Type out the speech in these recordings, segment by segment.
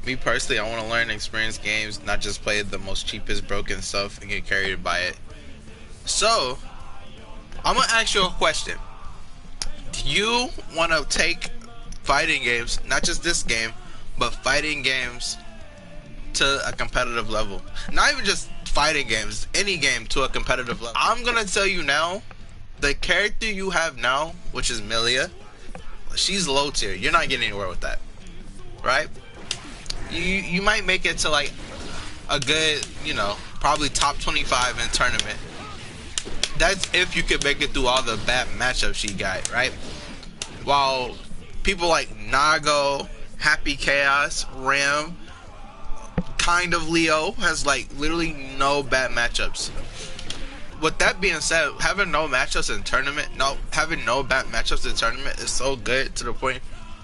Me personally, I want to learn experienced games, not just play the most cheapest broken stuff and get carried by it. So, I'm gonna ask you a question. Do you want to take fighting games, not just this game, but fighting games to a competitive level? Not even just fighting games, any game to a competitive level. I'm gonna tell you now, the character you have now, which is Milia, she's low tier. You're not getting anywhere with that, right? You might make it to like a good, probably top 25 in tournament. That's if you could make it through all the bad matchups she got, right? While people like Nago, Happy Chaos, Ram, kind of Leo has like literally no bad matchups. With that being said, having no matchups in tournament, having no bad matchups in tournament is so good to the point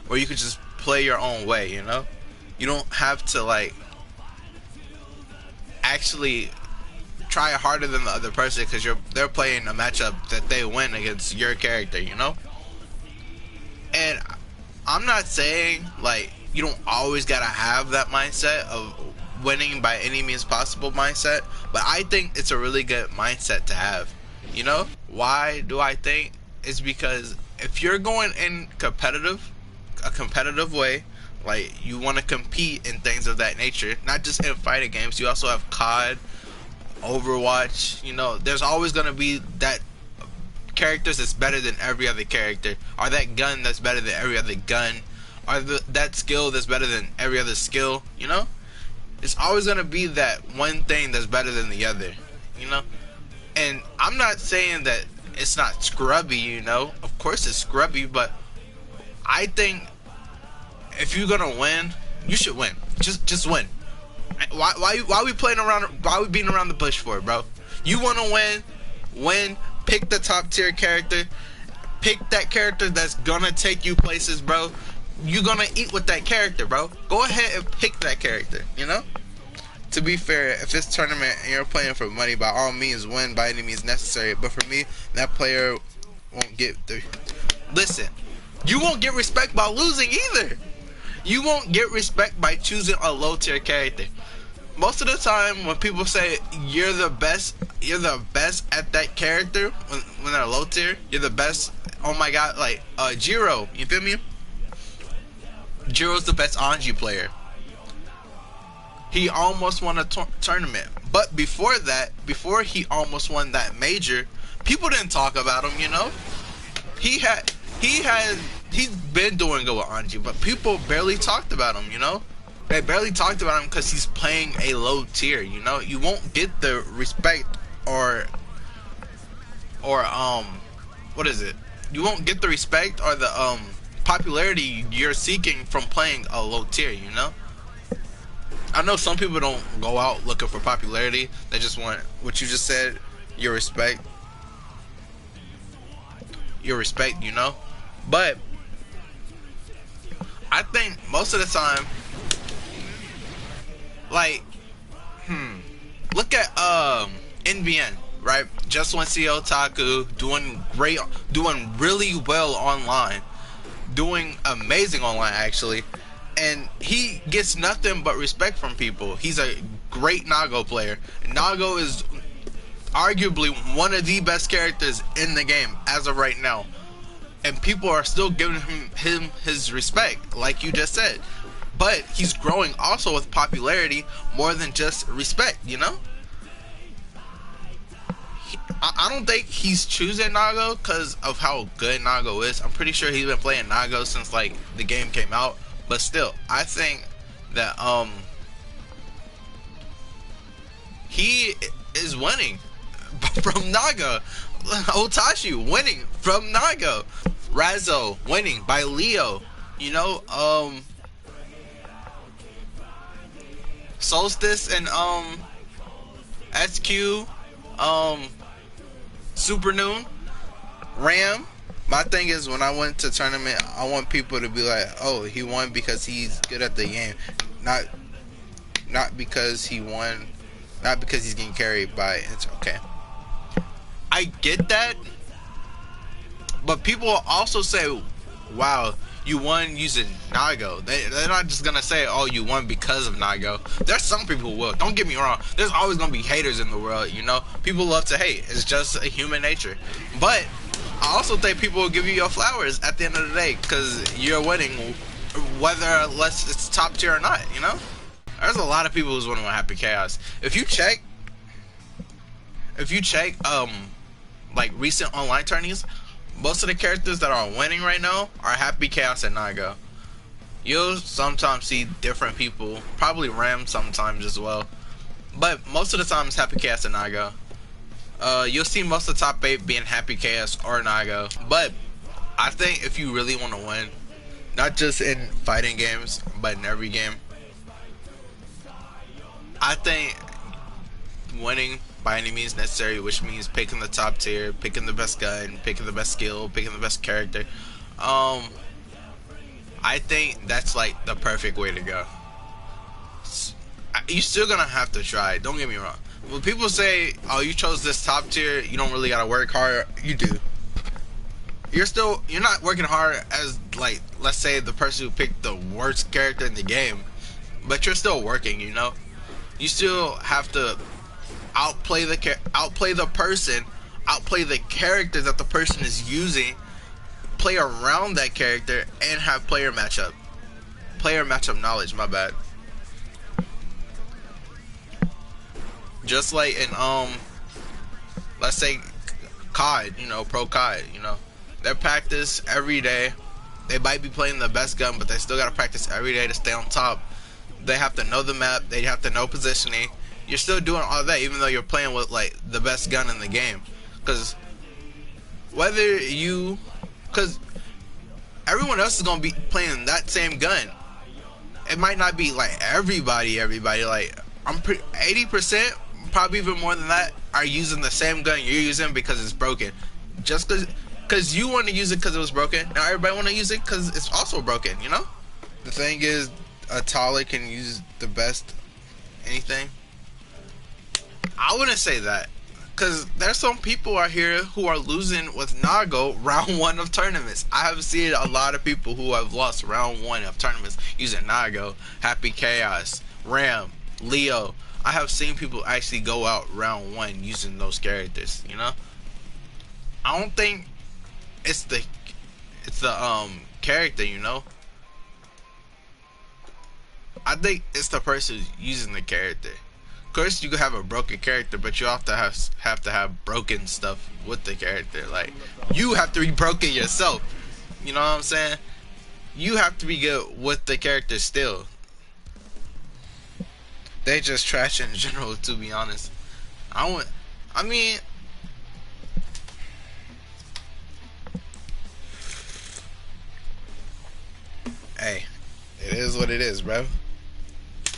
where you could just play your own way. You don't have to like actually try harder than the other person because they're playing a matchup that they win against your character. And I'm not saying like you don't always gotta have that mindset of winning by any means possible mindset, but I think it's a really good mindset to have. Why do I think? It's because if you're going in a competitive way, like you want to compete in things of that nature, not just in fighting games. You also have COD, Overwatch. There's always gonna be that characters that's better than every other character, or that gun that's better than every other gun, or that skill that's better than every other skill. It's always gonna be that one thing that's better than the other. You know, and I'm not saying that it's not scrubby. Of course it's scrubby, but I think if you're gonna win, you should win. Just win. Why we playing around? Why we beating around the bush for, bro? You wanna win? Win. Pick the top tier character. Pick that character that's gonna take you places, bro. You gonna eat with that character, bro. Go ahead and pick that character. To be fair, if it's tournament and you're playing for money, by all means win by any means necessary. But for me, that player won't get the. Listen, you won't get respect by losing either. You won't get respect by choosing a low tier character. Most of the time, when people say you're the best at that character when they're low tier, you're the best. Oh my god, like Jiro, you feel me? Jiro's the best Anji player. He almost won a tournament, but before that, before he almost won that major, people didn't talk about him. He had he's been doing good with Anji, but people barely talked about him. They barely talked about him because he's playing a low tier. You won't get the respect or what is it? You won't get the respect or the popularity you're seeking from playing a low tier. I know some people don't go out looking for popularity. They just want what you just said, your respect. Your respect. But I think most of the time, like, look at NBN, right? Just One CO Taku doing great, doing really well online, doing amazing online actually, and he gets nothing but respect from people. He's a great Nago player. Nago is arguably one of the best characters in the game as of right now, and people are still giving him his respect, like you just said. But he's growing also with popularity more than just respect. I don't think he's choosing Nago because of how good Nago is. I'm pretty sure he's been playing Nago since like the game came out. But still, I think that he is winning from Nago. Otashi winning from Nago. Razzo winning by Leo. Solstice and SQ, Super Noon, Ram. My thing is, when I went to tournament, I want people to be like, "Oh, he won because he's good at the game, not because he won, not because he's getting carried by." It's okay. I get that, but people also say, "Wow, you won using Nago. They're not just gonna say, oh, you won because of Nago. There's some people who will. Don't get me wrong. There's always gonna be haters in the world, you know? People love to hate. It's just a human nature. But I also think people will give you your flowers at the end of the day because you're winning, whether it's top tier or not, you know? There's a lot of people who's winning with Happy Chaos. If you check, like recent online tourneys, most of the characters that are winning right now are Happy Chaos and Nago. You'll sometimes see different people, probably Ram sometimes as well, but most of the time it's Happy Chaos and Nago. You'll see most of the top 8 being Happy Chaos or Nago, but I think if you really want to win, not just in fighting games, but in every game, I think winning by any means necessary, which means picking the top tier, picking the best gun, picking the best skill, picking the best character. I think that's like the perfect way to go. You're still gonna have to try. Don't get me wrong. When people say, "Oh, you chose this top tier, you don't really gotta work hard," you do. You're not working hard as, like, let's say the person who picked the worst character in the game, but you're still working. You know, you still have to outplay the person, outplay the character that the person is using, play around that character, and have player matchup knowledge. My bad. Just like in let's say COD, you know, pro COD, you know, they practice every day. They might be playing the best gun, but they still gotta practice every day to stay on top. They have to know the map. They have to know positioning. You're still doing all that even though you're playing with like the best gun in the game, because everyone else is gonna be playing that same gun. It might not be like everybody like I'm 80%, probably even more than that, are using the same gun you're using because it's broken. Just because you want to use it because it was broken, now everybody want to use it because it's also broken, you know? The thing is, a Tali can use the best anything. I wouldn't say that, because there's some people out here who are losing with Nago round 1 of tournaments. I have seen a lot of people who have lost round 1 of tournaments using Nago, Happy Chaos, Ram, Leo. I have seen people actually go out round 1 using those characters, you know? I don't think it's the character, you know? I think it's the person who's using the character. Of course, you could have a broken character, but you have to have broken stuff with the character. Like, you have to be broken yourself. You know what I'm saying? You have to be good with the character still. They just trash in general, to be honest. I mean, hey, it is what it is, bro.